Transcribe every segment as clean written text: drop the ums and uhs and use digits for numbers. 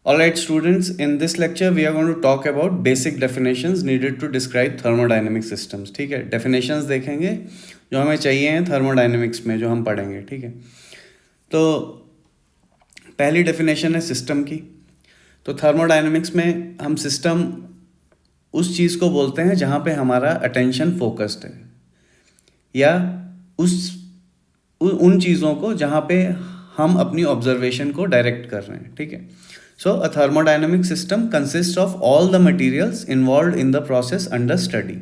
Alright students, in this lecture we are going to talk about basic definitions needed to describe thermodynamic systems. ठीक है, definitions देखेंगे जो हमें चाहिए हैं thermodynamics में, जो हम पढ़ेंगे. ठीक है, तो पहली definition है system की. तो thermodynamics में हम system उस चीज़ को बोलते हैं जहाँ पे हमारा attention focused है, या उन चीज़ों को जहाँ पे हम अपनी ऑब्जर्वेशन को डायरेक्ट कर रहे हैं. ठीक है, so a thermodynamic system consist of all the materials involve in the process under study.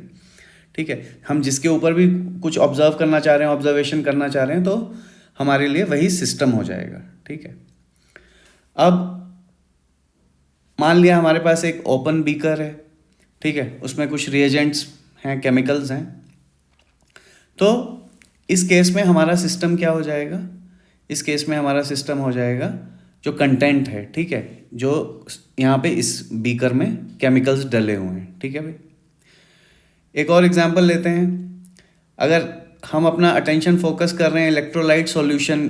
ठीक है, हम जिसके ऊपर भी कुछ ऑब्जर्व करना चाह रहे हैं, ऑब्जर्वेशन करना चाह रहे हैं, तो हमारे लिए वही सिस्टम हो जाएगा. ठीक है, अब मान लिया हमारे पास एक ओपन बीकर है. ठीक है, उसमें कुछ रिएजेंट्स हैं, केमिकल्स हैं. तो इस केस में हमारा सिस्टम क्या हो जाएगा? इस केस में हमारा सिस्टम हो जाएगा जो कंटेंट है. ठीक है, जो यहाँ पे इस बीकर में केमिकल्स डले हुए हैं. ठीक है भाई, एक और एग्जांपल लेते हैं. अगर हम अपना अटेंशन फोकस कर रहे हैं इलेक्ट्रोलाइट सॉल्यूशन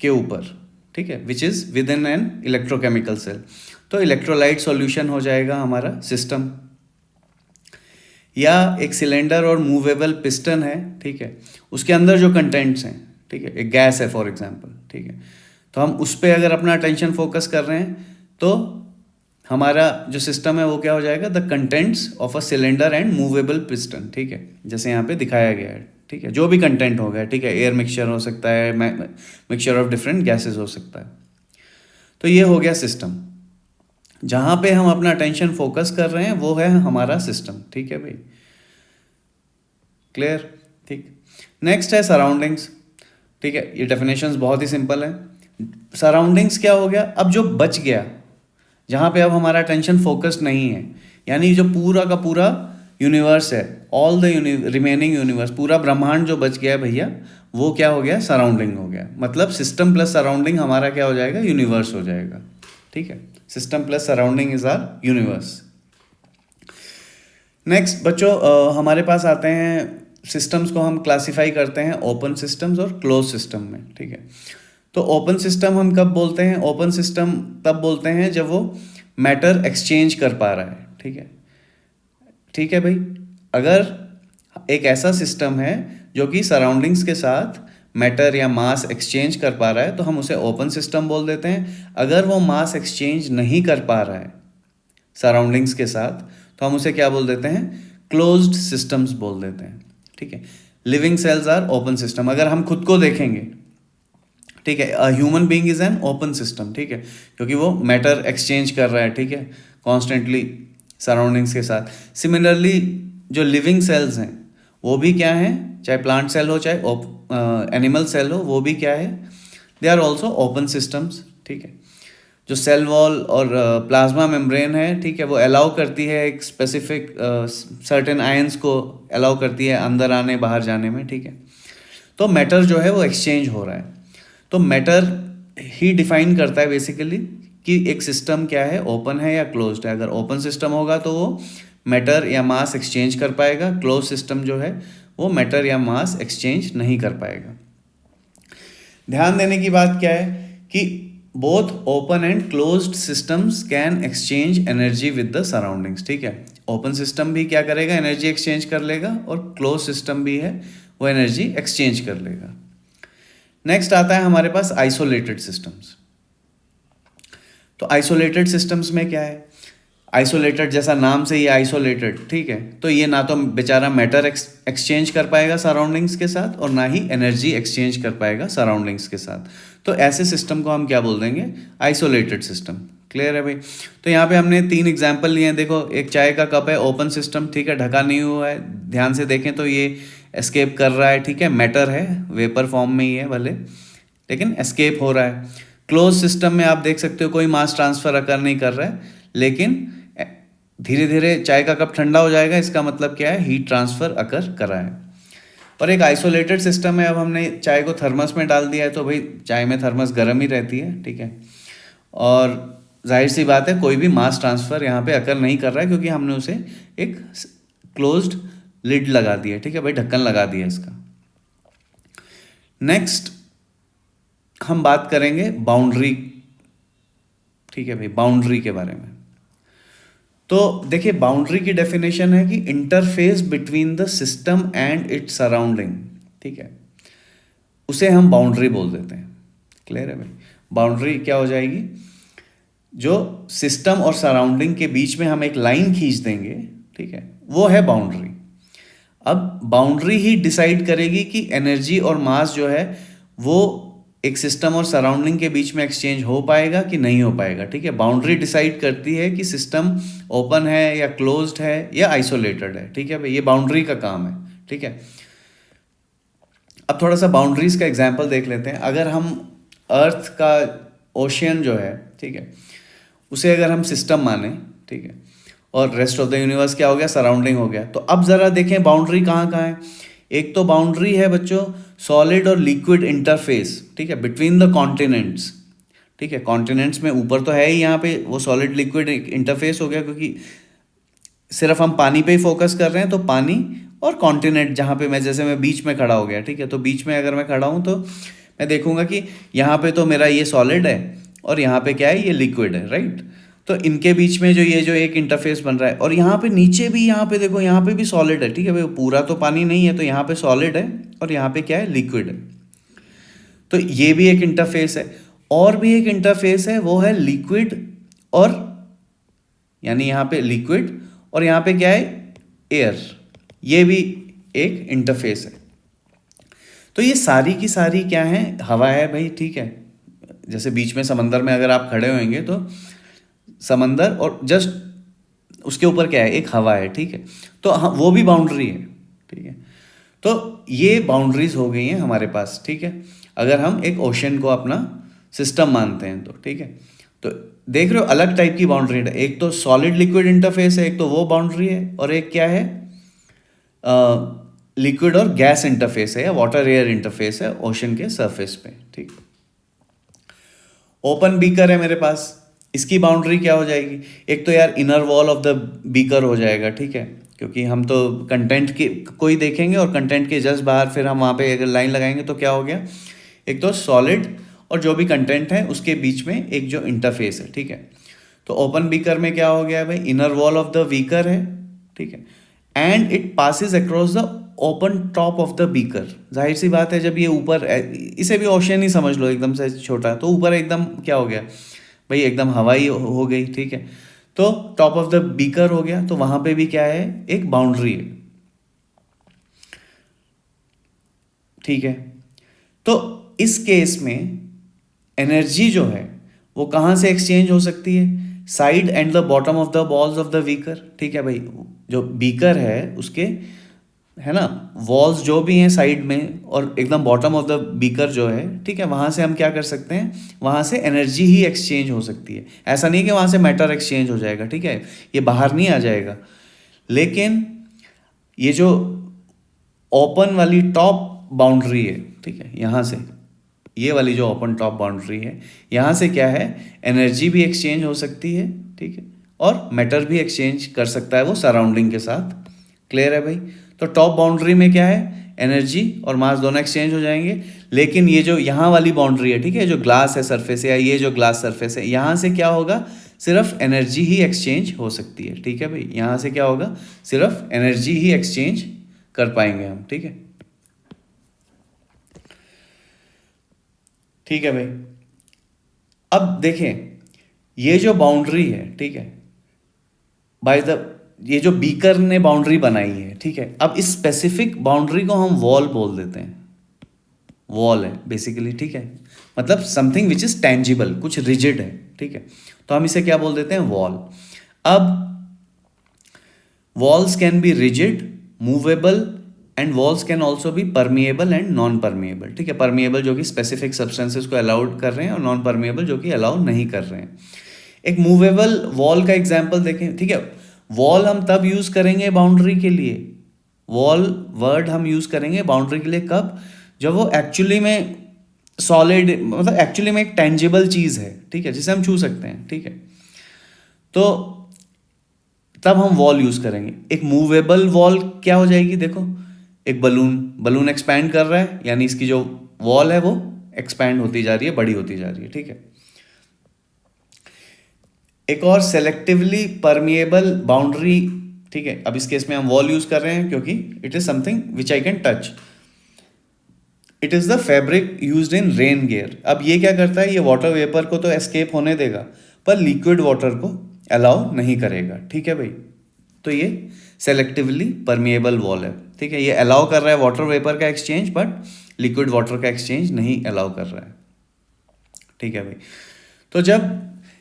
के ऊपर, ठीक है, which is with in an electrochemical cell, तो इलेक्ट्रोलाइट सॉल्यूशन हो जाएगा हमारा सिस्टम. या एक सिलेंडर और मूवेबल पिस्टन है. ठीक है, उसके अंदर जो कंटेंट्स हैं, ठीक है, एक गैस है फॉर एग्जांपल. ठीक है, तो हम उस पर अगर अपना अटेंशन फोकस कर रहे हैं तो हमारा जो सिस्टम है वो क्या हो जाएगा? The contents of a cylinder and movable piston. ठीक है, जैसे यहाँ पे दिखाया गया है. ठीक है, जो भी कंटेंट हो गया, ठीक है, एयर मिक्सचर हो सकता है, मिक्सचर ऑफ डिफरेंट गैसेज हो सकता है. तो ये हो गया सिस्टम. जहाँ पे हम अपना अटेंशन फोकस कर रहे हैं वो है हमारा सिस्टम. ठीक है भाई, क्लियर? ठीक, नेक्स्ट है सराउंडिंग्स. ठीक है, ये डेफिनेशंस बहुत ही सिंपल है. सराउंडिंग्स क्या हो गया? अब जो बच गया, जहाँ पे अब हमारा अटेंशन फोकस्ड नहीं है, यानी जो पूरा का पूरा यूनिवर्स है, ऑल द रिमेनिंग यूनिवर्स, पूरा ब्रह्मांड जो बच गया है भैया, वो क्या हो गया? सराउंडिंग हो गया. मतलब सिस्टम प्लस सराउंडिंग हमारा क्या हो जाएगा? यूनिवर्स हो जाएगा. ठीक है, system plus surrounding is are universe. Next बच्चों, हमारे पास आते हैं सिस्टम्स को हम क्लासिफाई करते हैं ओपन सिस्टम्स और क्लोज सिस्टम में. ठीक है, तो ओपन सिस्टम हम कब बोलते हैं? ओपन सिस्टम तब बोलते हैं जब वो मैटर एक्सचेंज कर पा रहा है. ठीक है, ठीक है भाई, अगर एक ऐसा सिस्टम है जो कि सराउंडिंग्स के साथ मैटर या मास एक्सचेंज कर पा रहा है तो हम उसे ओपन सिस्टम बोल देते हैं. अगर वो मास एक्सचेंज नहीं कर पा रहा है सराउंडिंग्स के साथ तो हम उसे क्या बोल देते हैं? क्लोज्ड सिस्टम्स बोल देते हैं. ठीक है, living cells are open system. अगर हम खुद को देखेंगे, ठीक है, a human being is an open system. ठीक है, क्योंकि वो मैटर एक्सचेंज कर रहा है, ठीक है, कॉन्स्टेंटली सराउंडिंग्स के साथ. सिमिलरली जो लिविंग सेल्स हैं वो भी क्या हैं? चाहे प्लांट सेल हो चाहे एनिमल सेल हो, वो भी क्या है? They are also open systems. ठीक है, जो सेल वॉल और प्लाज्मा मेम्ब्रेन है, ठीक है, वो अलाउ करती है एक स्पेसिफिक सर्टेन आयंस को अलाउ करती है अंदर आने बाहर जाने में. ठीक है, तो मैटर जो है वो एक्सचेंज हो रहा है. तो मैटर ही डिफाइन करता है बेसिकली कि एक सिस्टम क्या है, ओपन है या क्लोज्ड है. अगर ओपन सिस्टम होगा तो वो मैटर या मास एक्सचेंज कर पाएगा. क्लोज सिस्टम जो है वो मैटर या मास एक्सचेंज नहीं कर पाएगा. ध्यान देने की बात क्या है कि both open and closed systems can exchange energy with the surroundings. ठीक है, ओपन सिस्टम भी क्या करेगा? एनर्जी एक्सचेंज कर लेगा, और क्लोज सिस्टम भी है वो एनर्जी एक्सचेंज कर लेगा. नेक्स्ट आता है हमारे पास आइसोलेटेड सिस्टम्स. तो आइसोलेटेड सिस्टम्स में क्या है? आइसोलेटेड जैसा नाम से ही आइसोलेटेड. ठीक है, तो ये ना तो बेचारा मैटर एक्सचेंज कर पाएगा सराउंडिंग्स के साथ और ना ही एनर्जी एक्सचेंज कर पाएगा सराउंडिंग्स के साथ. तो ऐसे सिस्टम को हम क्या बोल देंगे? Isolated system. क्लियर है भाई? तो यहाँ पे हमने 3 एग्जाम्पल लिए हैं. देखो, एक चाय का कप है, ओपन सिस्टम, ठीक है, ढका नहीं हुआ है. ध्यान से देखें तो ये एस्केप कर रहा है. ठीक है, मैटर है, वेपर फॉर्म में ही है भले, लेकिन एस्केप हो रहा है. क्लोज सिस्टम में आप देख सकते हो कोई मास ट्रांसफर अकर नहीं कर रहा है, लेकिन धीरे धीरे चाय का कप ठंडा हो जाएगा. इसका मतलब क्या है? हीट ट्रांसफर अकर कर रहा है. और एक आइसोलेटेड सिस्टम है, अब हमने चाय को थर्मस में डाल दिया है तो भाई चाय में थर्मस गर्म ही रहती है. ठीक है, और जाहिर सी बात है कोई भी मास ट्रांसफ़र यहाँ पे अकर नहीं कर रहा है क्योंकि हमने उसे एक क्लोज्ड लिड लगा दिया. ठीक है भाई, ढक्कन लगा दिया इसका. नेक्स्ट हम बात करेंगे बाउंड्री ठीक है भाई, बाउंड्री के बारे में। तो देखिए, बाउंड्री की डेफिनेशन है कि interface between the system and its surrounding, ठीक है, उसे हम बाउंड्री बोल देते हैं। क्लियर है भाई? बाउंड्री क्या हो जाएगी? जो सिस्टम और सराउंडिंग के बीच में हम एक लाइन खींच देंगे, ठीक है, वो है बाउंड्री। अब बाउंड्री ही डिसाइड करेगी कि एनर्जी और मास जो है वो एक सिस्टम और सराउंडिंग के बीच में एक्सचेंज हो पाएगा कि नहीं हो पाएगा, ठीक है। बाउंड्री डिसाइड करती है कि सिस्टम ओपन है या क्लोज्ड है या आइसोलेटेड है, ठीक है भाई, ये बाउंड्री का काम है, ठीक है। अब थोड़ा सा बाउंड्रीज का एग्जांपल देख लेते हैं। अगर हम अर्थ का ओशियन जो है, ठीक है, उसे अगर हम सिस्टम माने, ठीक है, और रेस्ट ऑफ द यूनिवर्स क्या हो गया? सराउंडिंग हो गया। तो अब ज़रा देखें बाउंड्री कहाँ कहाँ है। एक तो बाउंड्री है बच्चों सॉलिड और लिक्विड इंटरफेस, ठीक है, बिटवीन द कॉन्टिनेंट्स, ठीक है। कॉन्टिनेंट्स में ऊपर तो है ही, यहाँ पे वो सॉलिड लिक्विड इंटरफेस हो गया, क्योंकि सिर्फ हम पानी पे ही फोकस कर रहे हैं, तो पानी और कॉन्टिनेंट, जहाँ पे मैं बीच में खड़ा हो गया, ठीक है, तो बीच में अगर मैं खड़ा हूँ तो मैं देखूंगा कि यहाँ पे तो मेरा ये सॉलिड है और यहाँ पे क्या है? ये लिक्विड है, राइट। तो इनके बीच में जो एक इंटरफेस बन रहा है, और यहाँ पे नीचे भी, यहाँ पे देखो, यहाँ पे भी सॉलिड है, ठीक है भाई, पूरा तो पानी नहीं है, तो यहाँ पे सॉलिड है और यहाँ पे क्या है? लिक्विड है। तो ये भी एक इंटरफेस है। और भी एक इंटरफेस है, वो है लिक्विड और, यानी यहाँ पे लिक्विड और यहाँ पे क्या है? एयर। ये भी एक इंटरफेस है। तो ये सारी की सारी क्या है? हवा है भाई, ठीक है। जैसे बीच में समंदर में अगर आप खड़े होंगे तो समंदर और जस्ट उसके ऊपर क्या है? एक हवा है, ठीक है। तो वो भी बाउंड्री है, ठीक है। तो ये बाउंड्रीज हो गई हैं हमारे पास, ठीक है, अगर हम एक ओशन को अपना सिस्टम मानते हैं तो, ठीक है। तो देख रहे हो अलग टाइप की बाउंड्री है। एक तो सॉलिड लिक्विड इंटरफेस है, एक तो वो बाउंड्री है, और एक क्या है? लिक्विड और गैस इंटरफेस है या वाटर एयर इंटरफेस है ओशन के सरफेस पे, ठीक। ओपन बीकर है मेरे पास, इसकी बाउंड्री क्या हो जाएगी? एक तो यार inner wall of the beaker हो जाएगा, ठीक है, क्योंकि हम तो कंटेंट के कोई देखेंगे और कंटेंट के जस्ट बाहर फिर हम वहाँ पे अगर लाइन लगाएंगे तो क्या हो गया? एक तो सॉलिड और जो भी कंटेंट है उसके बीच में एक जो इंटरफेस है, ठीक है। तो ओपन बीकर में क्या हो गया भाई? Inner wall of the beaker है, ठीक है, and it passes across the open top of the beaker. जाहिर सी बात है, जब ये ऊपर, इसे भी ओशन ही समझ लो, एकदम से छोटा, तो ऊपर एकदम क्या हो गया भाई? एकदम हवाई हो गई, ठीक है। तो टॉप ऑफ द बीकर हो गया, तो वहां पे भी क्या है? एक बाउंड्री है, ठीक है। तो इस केस में एनर्जी जो है वो कहाँ से एक्सचेंज हो सकती है? Side and the bottom of the balls of the beaker, ठीक है भाई। जो बीकर है उसके, है ना, वॉल्स जो भी हैं साइड में और एकदम बॉटम ऑफ द बीकर जो है, ठीक है, वहाँ से हम क्या कर सकते हैं? वहाँ से एनर्जी ही एक्सचेंज हो सकती है। ऐसा नहीं कि वहाँ से मैटर एक्सचेंज हो जाएगा, ठीक है, ये बाहर नहीं आ जाएगा। लेकिन ये जो ओपन वाली टॉप बाउंड्री है, ठीक है, यहाँ से ये वाली जो ओपन टॉप बाउंड्री है, यहाँ से क्या है? एनर्जी भी एक्सचेंज हो सकती है, ठीक है, और मैटर भी एक्सचेंज कर सकता है वो सराउंडिंग के साथ। क्लियर है भाई? तो टॉप बाउंड्री में क्या है? एनर्जी और मास दोनों एक्सचेंज हो जाएंगे। लेकिन ये जो यहाँ वाली बाउंड्री है, ठीक है, जो ग्लास है सरफेस, या ये जो ग्लास सरफेस है, यहाँ से क्या होगा? सिर्फ एनर्जी ही एक्सचेंज हो सकती है, ठीक है भाई। यहाँ से क्या होगा? सिर्फ एनर्जी ही एक्सचेंज कर पाएंगे हम, ठीक है। ठीक है भाई। अब देखें, ये जो बाउंड्री है, ठीक है, बाय द, ये जो बीकर ने बाउंड्री बनाई है, ठीक है, अब इस स्पेसिफिक बाउंड्री को हम वॉल बोल देते हैं। वॉल है बेसिकली, ठीक है, मतलब समथिंग विच इज टेंजिबल, कुछ रिजिड है, ठीक है, तो हम इसे क्या बोल देते हैं? वॉल। अब walls can be rigid, movable, and walls can also be permeable and non permeable, ठीक है। परमिएबल जो कि स्पेसिफिक सब्सटेंसेस को अलाउड कर रहे हैं, और नॉन परमिएबल जो कि अलाउ नहीं कर रहे हैं। एक मूवेबल वॉल का एग्जाम्पल देखें, ठीक है। वॉल हम तब यूज करेंगे बाउंड्री के लिए, वॉल वर्ड हम यूज करेंगे बाउंड्री के लिए कब? जब वो एक्चुअली में सॉलिड, मतलब एक्चुअली में एक टेंजिबल चीज है, ठीक है, जिसे हम छू सकते हैं, ठीक है, तो तब हम वॉल यूज करेंगे। एक मूवेबल वॉल क्या हो जाएगी? देखो, एक बलून एक्सपैंड कर रहा है, यानी इसकी जो वॉल है वो एक्सपैंड होती जा रही है, बड़ी होती जा रही है, ठीक है। एक और सेलेक्टिवली परमिएबल बाउंड्री, ठीक है। अब इस केस में हम वॉल यूज कर रहे हैं क्योंकि it is something which I can touch. It is the fabric used in rain gear. अब ये क्या करता है, ये वाटर वेपर को तो एस्केप होने देगा पर लिक्विड वाटर को अलाउ नहीं करेगा, ठीक है भाई। तो ये सेलेक्टिवली परमिएबल वॉल है, ठीक है। ये अलाउ कर रहा है वाटर वेपर का एक्सचेंज बट लिक्विड वाटर का एक्सचेंज नहीं अलाउ कर रहा है, ठीक है भाई। तो जब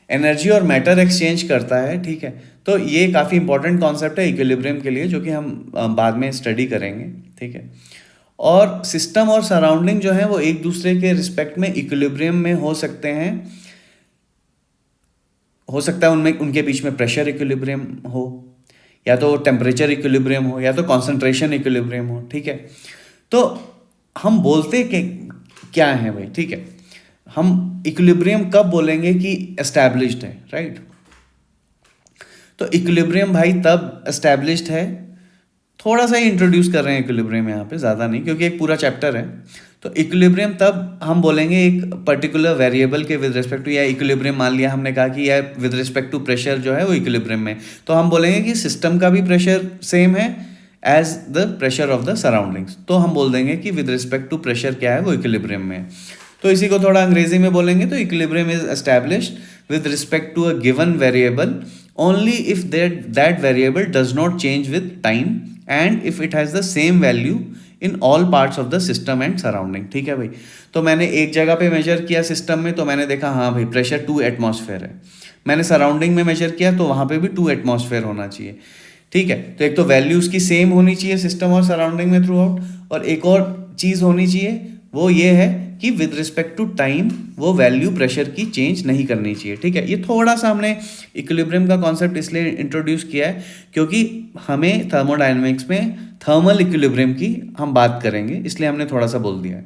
एनर्जी और मैटर एक्सचेंज करता है, ठीक है, तो ये काफ़ी इंपॉर्टेंट कॉन्सेप्ट है इक्विलिब्रियम के लिए, जो कि हम बाद में स्टडी करेंगे, ठीक है। और सिस्टम और सराउंडिंग जो है वो एक दूसरे के रिस्पेक्ट में इक्विलिब्रियम में हो सकते हैं। हो सकता है उनमें उनके बीच में प्रेशर इक्विलिब्रियम हो, या तो टेम्परेचर इक्विलिब्रियम हो, या तो कॉन्सेंट्रेशन इक्विलिब्रियम हो, ठीक है। तो हम बोलते कि क्या है भाई, ठीक है। हम इक्विलिब्रियम कब बोलेंगे कि एस्टैब्लिश्ड है, राइट। तो इक्विलिब्रियम भाई तब एस्टैब्लिश्ड है, थोड़ा सा ही इंट्रोड्यूस कर रहे हैं इक्विलिब्रियम यहाँ पे, ज़्यादा नहीं, क्योंकि एक पूरा चैप्टर है। तो इक्विलिब्रियम तब हम बोलेंगे एक पर्टिकुलर वेरिएबल के विद रिस्पेक्ट टू, या इक्विलिब्रियम मान लिया हमने कहा कि या विद रिस्पेक्ट टू प्रेशर जो है वो इक्विलिब्रियम में, तो हम बोलेंगे कि सिस्टम का भी प्रेशर सेम है as the pressure of the surroundings. तो हम बोल देंगे कि विद रिस्पेक्ट टू प्रेशर क्या है वो इक्विलिब्रियम में है। तो इसी को थोड़ा अंग्रेजी में बोलेंगे तो equilibrium is established with respect to a given variable only if that variable does not change with time and if it has the same value in all parts of the system and surrounding, ठीक है भाई। तो मैंने एक जगह पे major किया system में, तो मैंने देखा हाँ भाई प्रेशर 2 एटमॉस्फेयर है। मैंने सराउंडिंग में मेजर किया तो वहाँ पे भी 2 एटमॉस्फेयर होना चाहिए, ठीक है। तो एक तो वैल्यू उसकी सेम होनी चाहिए सिस्टम और सराउंडिंग में थ्रू आउट, और एक और चीज़ होनी चाहिए वो ये है कि विद रिस्पेक्ट टू टाइम वो वैल्यू प्रेशर की चेंज नहीं करनी चाहिए, ठीक है। ये थोड़ा सा हमने इक्विलिब्रियम का कॉन्सेप्ट इसलिए इंट्रोड्यूस किया है क्योंकि हमें थर्मोडायनेमिक्स में थर्मल इक्विलिब्रियम की हम बात करेंगे, इसलिए हमने थोड़ा सा बोल दिया है,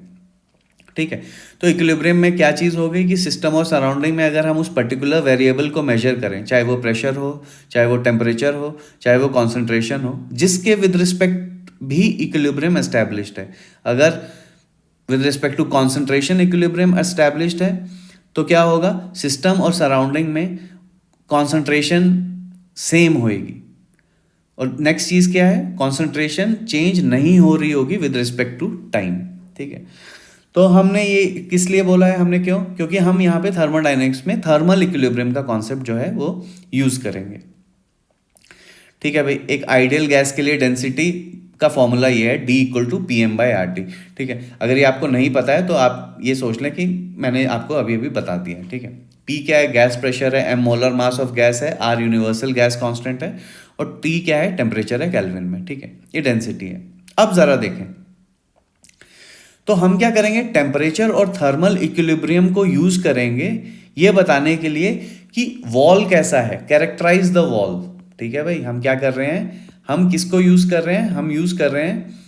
ठीक है। तो इक्विलिब्रियम में क्या चीज़ हो गई कि सिस्टम और सराउंडिंग में अगर हम उस पर्टिकुलर वेरिएबल को मेजर करें, चाहे वो प्रेशर हो, चाहे वो टेम्परेचर हो, चाहे वो कॉन्सेंट्रेशन हो, जिसके विद रिस्पेक्ट भी इक्विलिब्रियम एस्टैब्लिश्ड है। अगर with respect to concentration equilibrium established है तो क्या होगा, सिस्टम और सराउंडिंग में कॉन्सेंट्रेशन सेम होएगी। और नेक्स्ट चीज़ क्या है, कॉन्सेंट्रेशन चेंज नहीं हो रही होगी विद रिस्पेक्ट टू टाइम, ठीक है। तो हमने ये किस लिए बोला है, हमने क्यों, क्योंकि हम यहाँ पे थर्मोडायनेमिक्स में थर्मल इक्विलिब्रियम का कॉन्सेप्ट जो है वो यूज़ करेंगे, ठीक है भाई। एक आइडियल गैस के लिए डेंसिटी का फॉर्मूला ये है D=PM/RT, ठीक है। अगर ये आपको नहीं पता है तो आप ये सोच लें कि मैंने आपको अभी अभी बता दिया है, ठीक है। P क्या है, गैस प्रेशर है, M molar mass of gas है, R यूनिवर्सल गैस कांस्टेंट है, और T क्या है, टेम्परेचर है केल्विन में, ठीक है। ये डेंसिटी है। अब ज़रा देखें, तो हम क्या करेंगे, टेम्परेचर और थर्मल इक्विलिब्रियम को यूज करेंगे ये बताने के लिए कि वॉल कैसा है, कैरेक्टराइज द वॉल, ठीक है भाई। हम क्या कर रहे हैं, हम किसको यूज कर रहे हैं, हम यूज कर रहे हैं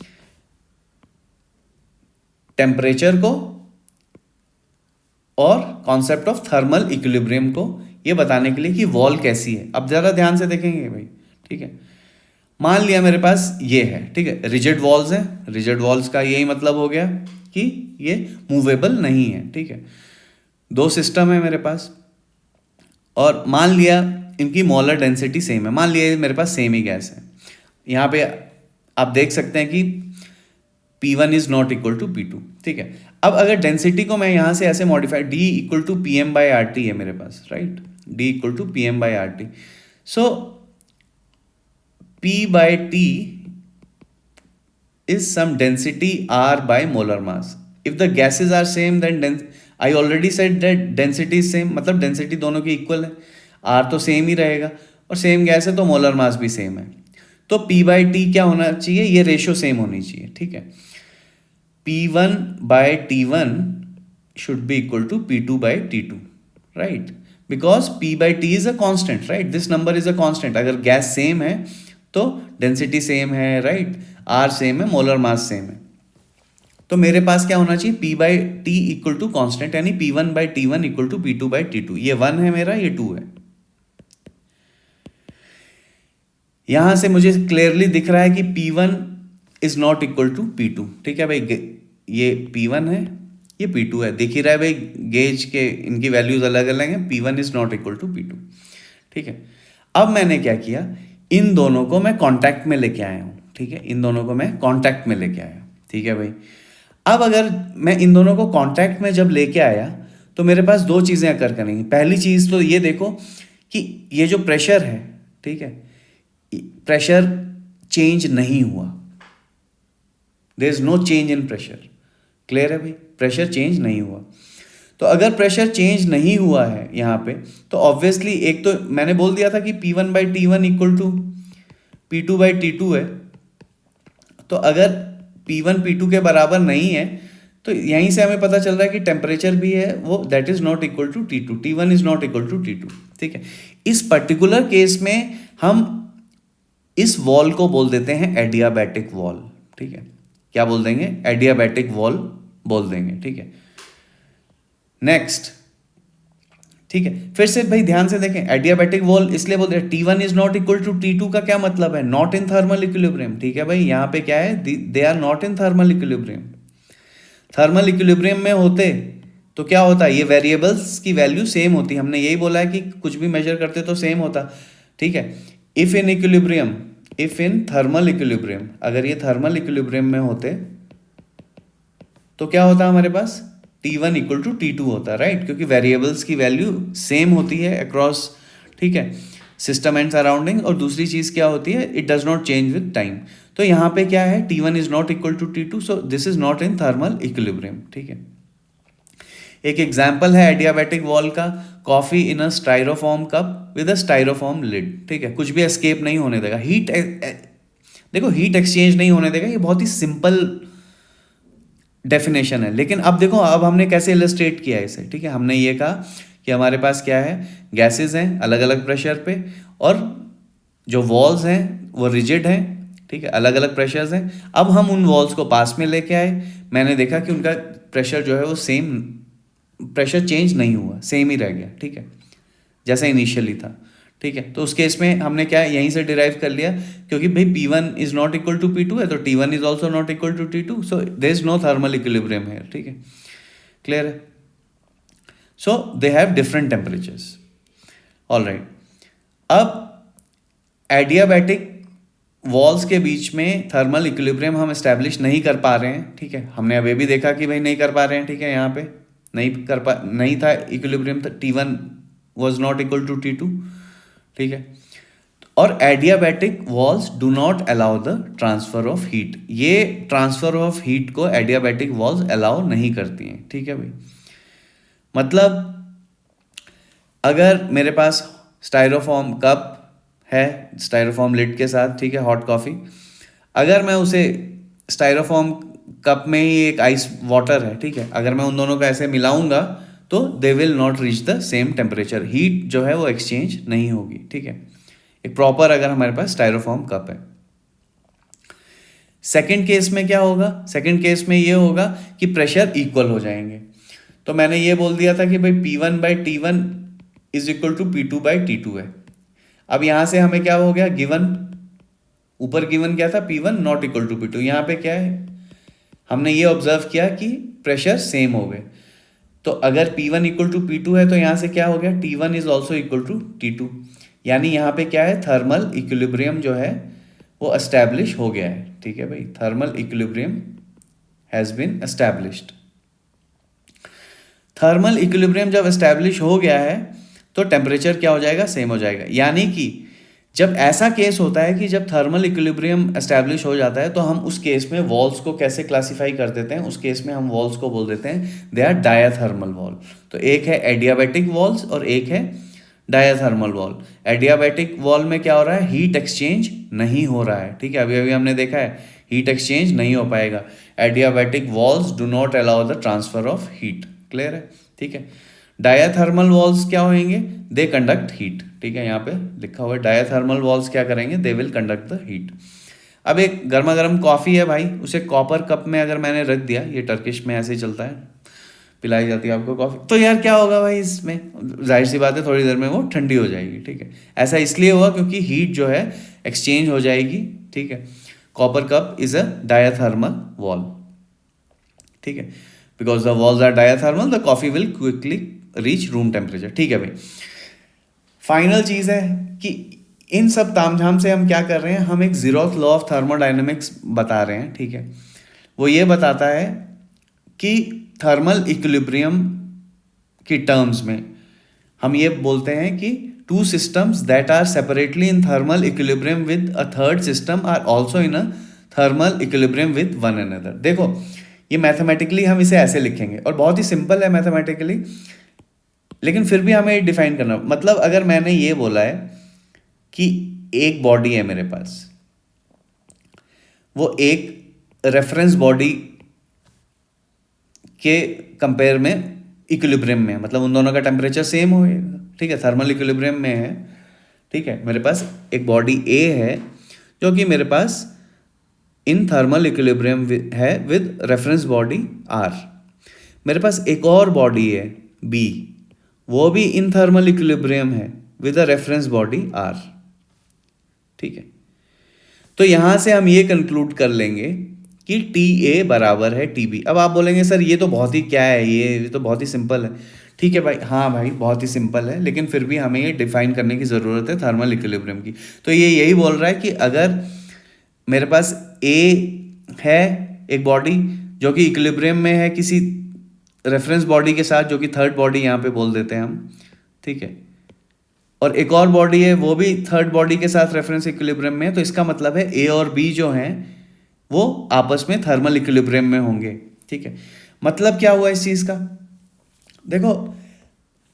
टेम्परेचर को और कॉन्सेप्ट ऑफ थर्मल इक्विलिब्रियम को ये बताने के लिए कि वॉल कैसी है। अब जरा ध्यान से देखेंगे भाई, ठीक है। मान लिया मेरे पास ये है, ठीक है, रिजिड वॉल्स हैं। रिजिड वॉल्स का यही मतलब हो गया कि ये मूवेबल नहीं है, ठीक है। दो सिस्टम है मेरे पास, और मान लिया इनकी मोलर डेंसिटी सेम है। मान लिया मेरे पास सेम ही गैस है। यहाँ पे आप देख सकते हैं कि P1 is not equal to P2, ठीक है। अब अगर डेंसिटी को मैं यहाँ से ऐसे मॉडिफाई, D=PM/RT है मेरे पास, right, D=PM/RT। So P/T is some density R by molar mass. If the gases are same then I already said that density is same, मतलब डेंसिटी दोनों की इक्वल है, R तो सेम ही रहेगा, और सेम गैस है तो मोलर मास भी सेम है। तो P/T क्या होना चाहिए, ये रेशियो सेम होनी चाहिए, ठीक है। P1/T1 should be equal to P2/T2, right? Because P/T is a constant, right? This number is a constant. अगर गैस सेम है तो डेंसिटी सेम है, राइट, R सेम है, मोलर मास सेम है, तो मेरे पास क्या होना चाहिए, P/T इक्वल टू कॉन्स्टेंट, यानी P1/T1 इक्वल टू P2/T2। ये 1 है मेरा, ये 2 है। यहां से मुझे क्लियरली दिख रहा है कि P1 is not equal to P2, ठीक है भाई। ये P1 है, ये P2 है, दिख ही रहा है भाई, गेज के इनकी वैल्यूज अलग अलग हैं। P1 is not equal to P2, ठीक है। अब मैंने क्या किया, इन दोनों को मैं कांटेक्ट में लेके आया हूँ, ठीक है, इन दोनों को मैं कांटेक्ट में लेके आया, ठीक है भाई। अब अगर मैं इन दोनों को कांटेक्ट में जब लेके आया तो मेरे पास दो चीज़ें अकर करेंगी। पहली चीज़ तो ये देखो कि ये जो प्रेशर है, ठीक है, प्रेशर चेंज नहीं हुआ, there is no change in pressure. Clear है भाई, प्रेशर चेंज नहीं हुआ। तो अगर प्रेशर चेंज नहीं हुआ है यहाँ पे, तो ऑब्वियसली एक तो मैंने बोल दिया था कि P1/T1 इक्वल टू P2/T2 है। तो अगर P1 P2 के बराबर नहीं है तो यहीं से हमें पता चल रहा है कि टेम्परेचर भी है वो that is not equal to T2, T1 is not equal to T2, ठीक है। इस पर्टिकुलर केस में हम इस वॉल को बोल देते हैं एडियाबैटिक वॉल, ठीक है। क्या बोल देंगे, एडियाबैटिक वॉल बोल देंगे, ठीक है। नेक्स्ट, ठीक है, फिर से भाई ध्यान से देखें, एडियाबैटिक वॉल इसलिए बोलते हैं T1 is not equal to T2 का क्या मतलब है, नॉट इन थर्मल इक्विलिब्रियम, ठीक है भाई। यहाँ पे क्या है, they are not in thermal equilibrium. Thermal equilibrium में होते तो क्या होता, ये वेरिएबल्स की वैल्यू सेम होती, हमने यही बोला है कि कुछ भी मेजर करते तो सेम होता, ठीक है। If in equilibrium, if in thermal equilibrium, अगर ये थर्मल इक्विलिब्रियम में होते तो क्या होता हमारे पास, T1 इक्वल टू T2 होता, राइट, क्योंकि वेरिएबल्स की वैल्यू सेम होती है अक्रॉस, ठीक है, सिस्टम एंड सराउंडिंग। और दूसरी चीज़ क्या होती है, it does not change with time. तो यहाँ पे क्या है, T1 is not equal to T2, so this is not in thermal equilibrium, ठीक है। एक एग्जाम्पल है एडियाबैटिक वॉल का, coffee in a styrofoam cup with a styrofoam lid, ठीक है, कुछ भी एस्केप नहीं होने देगा, हीट देखो हीट एक्सचेंज नहीं होने देगा, ये बहुत ही सिंपल डेफिनेशन है। लेकिन अब देखो, अब हमने कैसे इलस्ट्रेट किया है इसे, ठीक है। हमने ये कहा कि हमारे पास क्या है, गैसेस हैं अलग अलग प्रेशर पे, और जो वॉल्स हैं वो रिजिड हैं, ठीक है, अलग अलग प्रेशर्स हैं। अब हम उन वॉल्स को पास में लेके आए, मैंने देखा कि उनका प्रेशर जो है वो सेम, प्रेशर चेंज नहीं हुआ, सेम ही रह गया, ठीक है, जैसा इनिशियली था, ठीक है। तो उस केस में हमने क्या यहीं से डिराइव कर लिया, क्योंकि भाई P1 is not equal to P2 है, तो T1 is also not equal to T2, so there is no thermal equilibrium है, ठीक है। क्लियर है, so they have different temperatures, alright. अब एडियाबैटिक वॉल्स के बीच में थर्मल इक्विलिब्रियम हम एस्टैब्लिश नहीं कर पा रहे हैं, ठीक है। हमने अभी भी देखा कि भाई नहीं कर पा रहे हैं, ठीक है, यहाँ पे नहीं था equilibrium, T1 was not equal to T2, ठीक है। और adiabatic walls do not allow the transfer of heat, ये ट्रांसफर ऑफ हीट को एडियाबैटिक वॉल्स अलाउ नहीं करती हैं, ठीक है भाई। मतलब अगर मेरे पास स्टाइरोफॉर्म कप है, स्टाइरोफॉर्म लिड के साथ, ठीक है, हॉट कॉफ़ी, अगर मैं उसे स्टाइरोफॉर्म कप में ही एक आइस वाटर है, ठीक है, अगर मैं उन दोनों को ऐसे मिलाऊंगा तो they will not reach the same temperature, heat जो है वो एक्सचेंज नहीं होगी, ठीक है। एक प्रॉपर अगर हमारे पास स्टाइरोफॉर्म कप है। सेकंड केस में क्या होगा, सेकंड केस में ये होगा कि प्रेशर इक्वल हो जाएंगे। तो मैंने ये बोल दिया था कि भाई P1/T1 is equal to P2/T2 है। अब यहां से हमें क्या हो गया, गिवन, ऊपर गिवन क्या था, P1 not equal to P2, यहाँ पे क्या है, हमने ये ऑब्जर्व किया कि प्रेशर सेम हो गए। तो अगर P1 इक्वल टू P2 है तो यहाँ से क्या हो गया, T1 is also equal to T2, यानी यहाँ पे क्या है, थर्मल इक्विलिब्रियम जो है वो एस्टैब्लिश हो गया है, ठीक है भाई, thermal equilibrium has been established. Thermal equilibrium जब एस्टैब्लिश हो गया है तो टेम्परेचर क्या हो जाएगा, सेम हो जाएगा। यानी कि जब ऐसा केस होता है कि जब थर्मल इक्विलिब्रियम एस्टैब्लिश हो जाता है तो हम उस केस में वॉल्स को कैसे क्लासीफाई कर देते हैं, उस केस में हम वॉल्स को बोल देते हैं दे आर डायाथर्मल वॉल। तो एक है एडियाबैटिक वॉल्स और एक है डायाथर्मल वॉल। एडियाबैटिक वॉल में क्या हो रहा है, हीट एक्सचेंज नहीं हो रहा है, ठीक है, अभी अभी हमने देखा है हीट एक्सचेंज नहीं हो पाएगा। Adiabatic walls do not allow the transfer of heat, clear है, ठीक है। डायाथर्मल वॉल्स क्या होंगे, दे कंडक्ट हीट, ठीक है, यहाँ पे लिखा हुआ है डायाथर्मल वॉल्स क्या करेंगे, they will conduct the heat. अब एक गर्मा गर्म कॉफ़ी है भाई, उसे कॉपर कप में अगर मैंने रख दिया, ये टर्किश में ऐसे ही चलता है, पिलाई जाती है आपको कॉफ़ी, तो यार क्या होगा भाई, इसमें जाहिर सी बात है थोड़ी देर में वो ठंडी हो जाएगी, ठीक है। ऐसा इसलिए हुआ क्योंकि हीट जो है एक्सचेंज हो जाएगी, ठीक है। Copper cup is a diathermal wall, ठीक है, because the walls are diathermal the coffee will quickly reach room temperature, ठीक है भाई। फाइनल चीज़ है कि इन सब तामझाम से हम क्या कर रहे हैं, हम एक ज़ीरोथ लॉ ऑफ थर्मोडायनेमिक्स बता रहे हैं, ठीक है। वो ये बताता है कि थर्मल इक्विलिब्रियम की टर्म्स में हम ये बोलते हैं कि two systems that are separately in thermal equilibrium with a third system are also in a thermal equilibrium with one another. देखो ये मैथमेटिकली हम इसे ऐसे लिखेंगे और बहुत ही सिंपल है मैथमेटिकली, लेकिन फिर भी हमें डिफाइन करना, मतलब अगर मैंने ये बोला है कि एक बॉडी है मेरे पास, वो एक रेफरेंस बॉडी के कंपेयर में इक्विलिब्रियम में है, मतलब उन दोनों का टेम्परेचर सेम होएगा, ठीक है, थर्मल इक्विलिब्रियम में है, ठीक है। मेरे पास एक बॉडी ए है जो कि मेरे पास इन थर्मल इक्विलिब्रियम है विद रेफरेंस बॉडी आर। मेरे पास एक और बॉडी है बी, वो भी इन थर्मल इक्विलिब्रियम है with a reference body R, ठीक है। तो यहां से हम ये कंक्लूड कर लेंगे कि टी ए बराबर है टी बी। अब आप बोलेंगे सर ये तो बहुत ही क्या है, ये तो बहुत ही सिंपल है। ठीक है भाई, हाँ भाई बहुत ही सिंपल है, लेकिन फिर भी हमें ये डिफाइन करने की ज़रूरत है थर्मल इक्विलिब्रियम की। तो ये यही बोल रहा है कि अगर मेरे पास ए है एक बॉडी जो कि इक्विलिब्रियम में है किसी रेफरेंस बॉडी के साथ, जो कि थर्ड बॉडी यहाँ पे बोल देते हैं हम, ठीक है, और एक और बॉडी है वो भी थर्ड बॉडी के साथ रेफरेंस इक्विलिब्रियम में है, तो इसका मतलब है ए और बी जो हैं वो आपस में थर्मल इक्विलिब्रियम में होंगे, ठीक है। मतलब क्या हुआ इस चीज़ का, देखो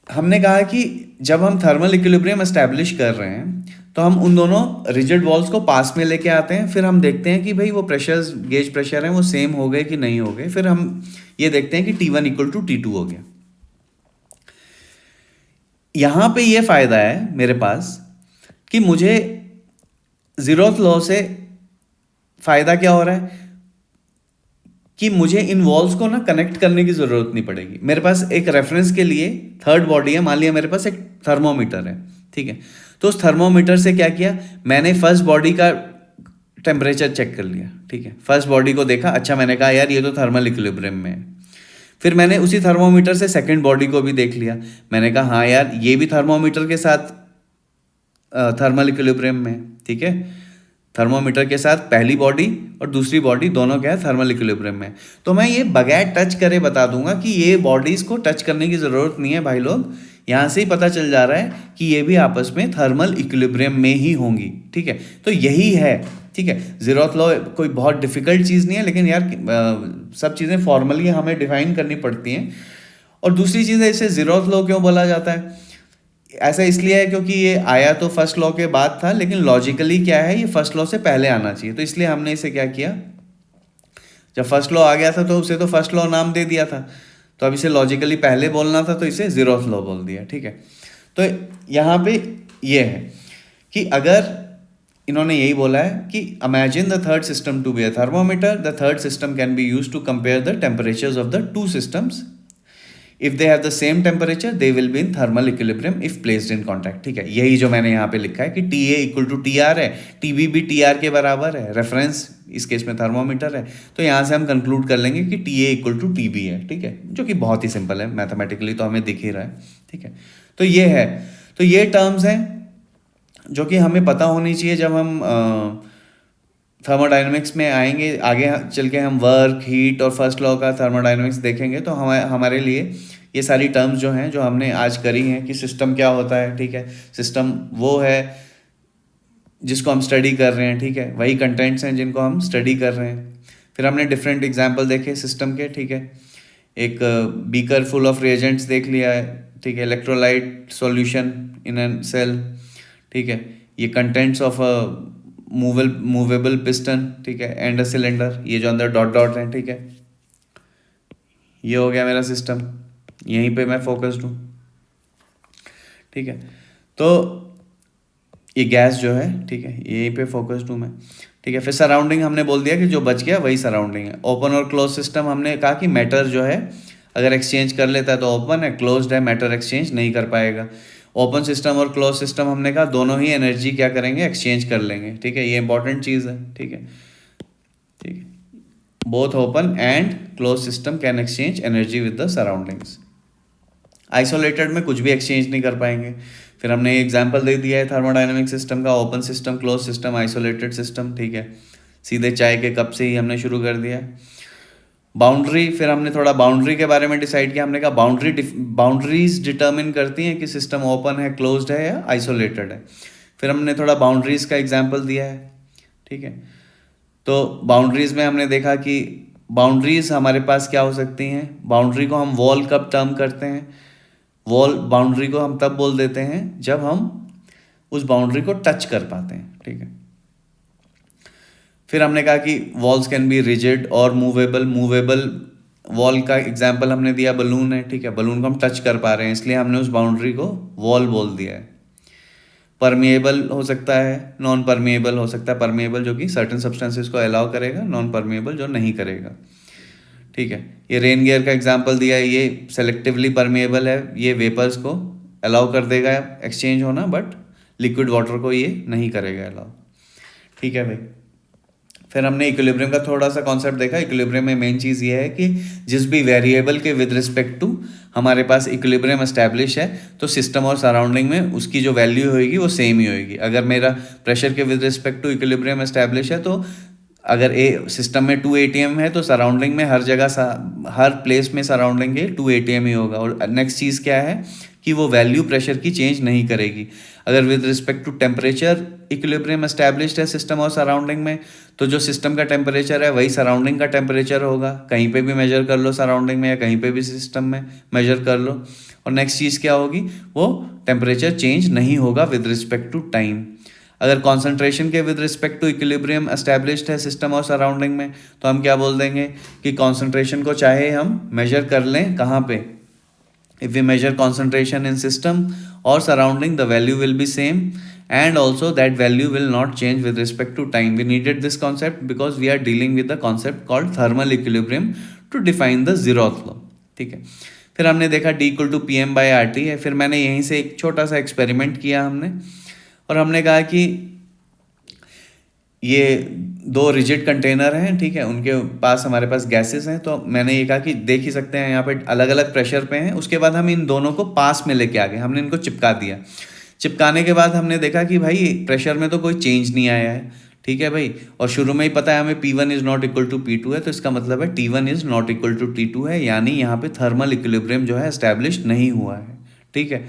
हमने कहा कि जब हम थर्मल इक्विलिब्रियम एस्टैब्लिश कर रहे हैं तो हम उन दोनों रिजिड वॉल्स को पास में लेके आते हैं, फिर हम देखते हैं कि भाई वो प्रेशर्स, गेज प्रेशर हैं वो सेम हो गए कि नहीं हो गए, फिर हम ये देखते हैं कि T1 इक्वल टू T2 हो गया। यहां पे ये फायदा है मेरे पास कि मुझे ज़ीरोथ लॉ से फायदा क्या हो रहा है कि मुझे इन वॉल्स को ना कनेक्ट करने की ज़रूरत नहीं पड़ेगी। मेरे पास एक रेफरेंस के लिए थर्ड बॉडी है, मान लिया मेरे पास एक थर्मोमीटर है, ठीक है। तो उस थर्मोमीटर से क्या किया, मैंने फर्स्ट बॉडी का टेम्परेचर चेक कर लिया, ठीक है, फर्स्ट बॉडी को देखा, अच्छा मैंने कहा यार ये तो थर्मल इक्विलिब्रियम में है। फिर मैंने उसी थर्मोमीटर से सेकंड बॉडी को भी देख लिया, मैंने कहा हाँ यार ये भी थर्मोमीटर के साथ थर्मल इक्विलिब्रियम में, ठीक है, थर्मोमीटर के साथ पहली बॉडी और दूसरी बॉडी दोनों क्या है, थर्मल इक्विलिब्रियम में। तो मैं ये बगैर टच करे बता दूंगा कि ये बॉडीज़ को टच करने की ज़रूरत नहीं है भाई लोग, यहाँ से ही पता चल जा रहा है कि ये भी आपस में थर्मल इक्विलिब्रियम में ही होंगी, ठीक है। तो यही है, ठीक है, ज़ीरोथ लॉ कोई बहुत डिफिकल्ट चीज़ नहीं है, लेकिन यार सब चीज़ें फॉर्मली हमें डिफाइन करनी पड़ती हैं। और दूसरी चीज़ है, इसे ज़ीरोथ लॉ क्यों बोला जाता है, ऐसा इसलिए है क्योंकि ये आया तो फर्स्ट लॉ के बाद था, लेकिन लॉजिकली क्या है, ये फर्स्ट लॉ से पहले आना चाहिए, तो इसलिए हमने इसे क्या किया, जब फर्स्ट लॉ आ गया था तो उसे तो फर्स्ट लॉ नाम दे दिया था, तो अब इसे लॉजिकली पहले बोलना था तो इसे ज़ीरोथ लॉ बोल दिया, ठीक है। तो यहाँ पे ये है कि अगर इन्होंने यही बोला है कि imagine the third system to be a thermometer, the third system can be used to compare the temperatures of the two systems, if they have the same temperature they will be in thermal equilibrium if placed in contact, ठीक है। यही जो मैंने यहाँ पे लिखा है कि T A equal to T R है, टी बी भी टी आर के बराबर है, रेफरेंस इस केस में थर्मोमीटर है, तो यहाँ से हम कंक्लूड कर लेंगे कि T A equal to T B है, ठीक है, जो कि बहुत ही सिंपल है मैथमेटिकली, तो हमें दिख ही रहा है, ठीक है। तो ये है, तो ये टर्म्स हैं जो कि हमें पता होनी चाहिए जब हम थर्मोडायनेमिक्स में आएंगे, आगे चल के हम वर्क, हीट और फर्स्ट लॉ का थर्मोडायनेमिक्स देखेंगे, तो हमारे लिए ये सारी टर्म्स जो हैं जो हमने आज करी हैं कि सिस्टम क्या होता है, ठीक है, सिस्टम वो है जिसको हम स्टडी कर रहे हैं, ठीक है, वही कंटेंट्स हैं जिनको हम स्टडी कर रहे हैं। फिर हमने डिफरेंट एग्जाम्पल देखे सिस्टम के, ठीक है, एक बीकर फुल ऑफ रिएजेंट्स देख लिया है, ठीक है, electrolyte solution in an cell, ठीक है, ये contents of a movable piston, ठीक है, एंड अ सिलेंडर, ये जो अंदर डॉट डॉट हैं, ठीक है, ये हो गया मेरा सिस्टम, यहीं पे मैं फोकस्ड हूँ, ठीक है। तो ये गैस जो है, ठीक है, यहीं पे फोकस्ड हूँ मैं, ठीक है। फिर सराउंडिंग हमने बोल दिया कि जो बच गया वही सराउंडिंग है। ओपन और क्लोज सिस्टम हमने कहा कि मैटर जो है अगर एक्सचेंज कर लेता है तो ओपन है, क्लोज्ड है मैटर एक्सचेंज नहीं कर पाएगा। ओपन सिस्टम और क्लोज सिस्टम हमने कहा दोनों ही एनर्जी क्या करेंगे, एक्सचेंज कर लेंगे, ठीक है, ये इंपॉर्टेंट चीज़ है, ठीक है, ठीक है। Both open and close system can exchange energy with the surroundings. Isolated में कुछ भी एक्सचेंज नहीं कर पाएंगे। फिर हमने एग्जांपल दे दिया है थर्मोडायनेमिक सिस्टम का, open system, close system, isolated system, ठीक है। सीधे चाय के कप से ही हमने शुरू कर दिया। बाउंड्री, फिर हमने थोड़ा बाउंड्री के बारे में डिसाइड किया। हमने कहा बाउंड्रीज डिटर्मिन करती हैं कि सिस्टम ओपन है, क्लोज्ड है या आइसोलेटेड है। फिर हमने थोड़ा बाउंड्रीज का एग्जाम्पल दिया है, ठीक है। तो बाउंड्रीज में हमने देखा कि बाउंड्रीज हमारे पास क्या हो सकती हैं। बाउंड्री को हम वॉल कब टर्म करते हैं, वॉल बाउंड्री को हम तब बोल देते हैं जब हम उस बाउंड्री को टच कर पाते हैं, ठीक है। फिर हमने कहा कि वॉल्स कैन बी रिजिड और मूवेबल। मूवेबल वॉल का एग्जाम्पल हमने दिया बलून है, ठीक है। बलून को हम टच कर पा रहे हैं, इसलिए हमने उस बाउंड्री को वॉल बोल दिया है। परमिएबल हो सकता है, नॉन परमिएबल हो सकता है। परमिएबल जो कि सर्टेन सब्सटेंसेस को अलाउ करेगा, नॉन परमिएबल जो नहीं करेगा, ठीक है। ये रेन गियर का एग्जांपल दिया है, ये सेलेक्टिवली परमिएबल है, ये वेपर्स को अलाउ कर देगा एक्सचेंज होना, बट लिक्विड वाटर को ये नहीं करेगा अलाउ, ठीक है भाई। फिर हमने इक्विलिब्रियम का थोड़ा सा कॉन्सेप्ट देखा। इक्विलिब्रियम में मेन चीज़ ये है कि जिस भी वेरिएबल के विद रिस्पेक्ट टू हमारे पास इक्विलिब्रियम एस्टैब्लिश है, तो सिस्टम और सराउंडिंग में उसकी जो वैल्यू होगी वो सेम ही होगी। अगर मेरा प्रेशर के with respect to equilibrium establish है, तो अगर सिस्टम में 2 atm है तो सराउंडिंग में हर जगह हर प्लेस में सराउंडिंग के 2 atm ही होगा। और नेक्स्ट चीज़ क्या है कि वो वैल्यू प्रेशर की चेंज नहीं करेगी। अगर with respect to temperature equilibrium established है सिस्टम और सराउंडिंग में, तो जो सिस्टम का टेम्परेचर है वही सराउंडिंग का टेम्परेचर होगा। कहीं पे भी मेजर कर लो सराउंडिंग में या कहीं पे भी सिस्टम में मेजर कर लो। और नेक्स्ट चीज़ क्या होगी, वो टेम्परेचर चेंज नहीं होगा विद रिस्पेक्ट टू टाइम। अगर कॉन्सेंट्रेशन के with respect to equilibrium established है सिस्टम और सराउंडिंग में, तो हम क्या बोल देंगे कि कॉन्सेंट्रेशन को चाहे हम मेजर कर लें कहाँ पे, if we measure concentration in system or surrounding, the value will be same, and also that value will not change with respect to time. We needed this concept because we are dealing with the concept called thermal equilibrium to define the zeroth law, ठीक है। फिर हमने देखा D equal to PM/RT है। फिर मैंने यहीं से एक छोटा सा एक्सपेरिमेंट किया हमने, और हमने कहा कि ये 2 रिजिड कंटेनर हैं, ठीक है, उनके पास हमारे पास गैसेस हैं। तो मैंने ये कहा कि देख ही सकते हैं यहाँ पे अलग अलग प्रेशर पे हैं। उसके बाद हम इन दोनों को पास में लेके आ गए, हमने इनको चिपका दिया। चिपकाने के बाद हमने देखा कि भाई प्रेशर में तो कोई चेंज नहीं आया है, ठीक है भाई। और शुरू में ही पता है हमें P1 is not equal to P2 है, तो इसका मतलब है T1 is not equal to T2 है, यानी यहाँ पे थर्मल इक्विलिब्रियम जो है एस्टैब्लिश नहीं हुआ है, ठीक है।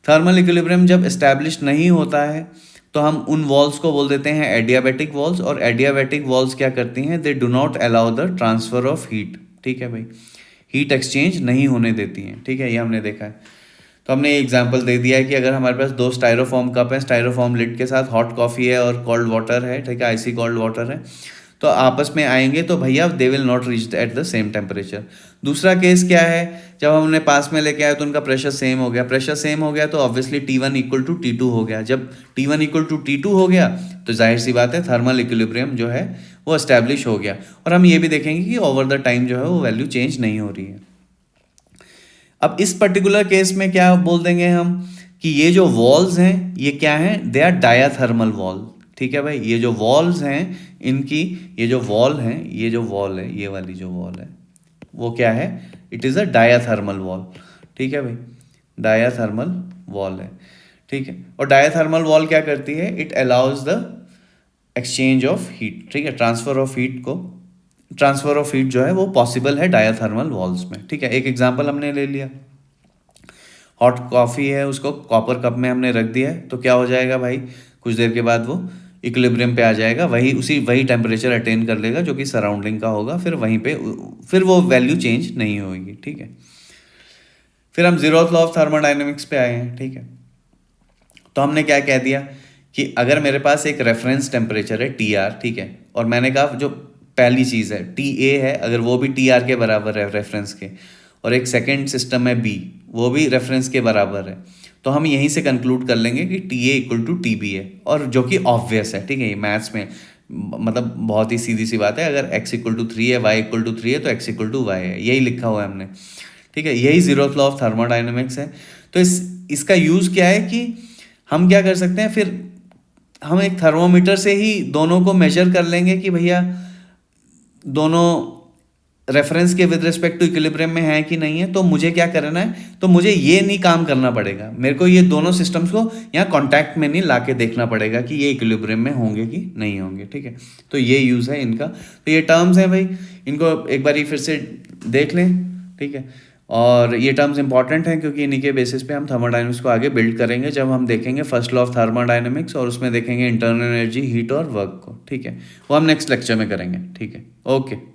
थर्मल इक्विलिब्रियम जब एस्टैब्लिश नहीं होता है तो हम उन वॉल्स को बोल देते हैं एडियाबैटिक वॉल्स। और एडियाबैटिक वॉल्स क्या करती हैं, they do not allow the transfer of heat, ठीक है भाई, हीट एक्सचेंज नहीं होने देती हैं, ठीक है, ये हमने देखा है। तो हमने ये एग्जांपल दे दिया है कि अगर हमारे पास 2 स्टायरोफॉर्म कप हैं, स्टायरोफॉर्म लिड के साथ हॉट कॉफ़ी है और कोल्ड वाटर है, ठीक है, आइसी कोल्ड वाटर है, तो आपस में आएंगे तो भैया they will not reach at the same temperature. दूसरा केस क्या है, जब हमने पास में लेके आए तो उनका प्रेशर सेम हो गया। प्रेशर सेम हो गया तो obviously T1 equal to T2 हो गया। जब T1 इक्वल टू T2 हो गया तो जाहिर सी बात है थर्मल इक्विलिब्रियम जो है वो एस्टैब्लिश हो गया। और हम ये भी देखेंगे कि ओवर द टाइम जो है वो वैल्यू चेंज नहीं हो रही है। अब इस पर्टिकुलर केस में क्या बोल देंगे हम कि ये जो वॉल्स हैं ये क्या हैं, दे आर डायाथर्मल वॉल, ठीक है भाई। ये जो वॉल्स हैं इनकी, ये जो वॉल हैं, ये जो वॉल है, ये वाली जो वॉल है वो क्या है, it is a diathermal wall, ठीक है भाई, डायाथर्मल वॉल है, ठीक है। और डायाथर्मल वॉल क्या करती है, it allows the exchange of heat, ठीक है, ट्रांसफर ऑफ हीट जो है वो पॉसिबल है डायाथर्मल वॉल्स में, ठीक है। एक एग्जांपल हमने ले लिया, हॉट कॉफ़ी है, उसको कॉपर कप में हमने रख दिया है, तो क्या हो जाएगा भाई, कुछ देर के बाद वो इक्विलिब्रियम पे आ जाएगा, वही टेम्परेचर अटेन कर लेगा जो कि सराउंडिंग का होगा। फिर वहीं पे फिर वो वैल्यू चेंज नहीं होगी, ठीक है। फिर हम जीरोथ लॉ ऑफ थर्मोडायनेमिक्स पे आए हैं, ठीक है। तो हमने क्या कह दिया कि अगर मेरे पास एक रेफरेंस टेम्परेचर है TR, ठीक है, और मैंने कहा जो पहली चीज़ है TA है, अगर वो भी TR के बराबर है रेफरेंस के, और एक सेकेंड सिस्टम है B, वो भी रेफरेंस के बराबर है, तो हम यहीं से कंक्लूड कर लेंगे कि TA इक्वल टू TB है, और जो कि ऑब्वियस है, ठीक है। ये मैथ्स में मतलब बहुत ही सीधी सी बात है, अगर x इक्वल टू 3 है, y इक्वल टू 3 है, तो x इक्वल टू y है, यही लिखा हुआ है हमने, ठीक है। यही जीरोथ लॉ ऑफ थर्मोडायनेमिक्स है। तो इसका यूज़ क्या है कि हम क्या कर सकते हैं, फिर हम एक थर्मोमीटर से ही दोनों को मेजर कर लेंगे कि भैया दोनों रेफरेंस के विद रिस्पेक्ट टू इक्विलिब्रियम में है कि नहीं है, तो मुझे क्या करना है, तो मुझे ये नहीं काम करना पड़ेगा, मेरे को ये दोनों सिस्टम्स को यहाँ कांटेक्ट में नहीं लाके देखना पड़ेगा कि ये इक्विलिब्रियम में होंगे कि नहीं होंगे, ठीक है। तो ये यूज़ है इनका। तो ये टर्म्स हैं भाई, इनको एक बारी फिर से देख लें, ठीक है। और ये टर्म्स इंपॉर्टेंट हैं क्योंकि इन्हीं के बेसिस पे हम थर्मोडायनेमिक्स को आगे बिल्ड करेंगे जब हम देखेंगे फर्स्ट लॉ ऑफ थर्मोडायनेमिक्स, और उसमें देखेंगे इंटरनल एनर्जी, हीट और वर्क को, ठीक है। वो हम नेक्स्ट लेक्चर में करेंगे, ठीक है। ओके।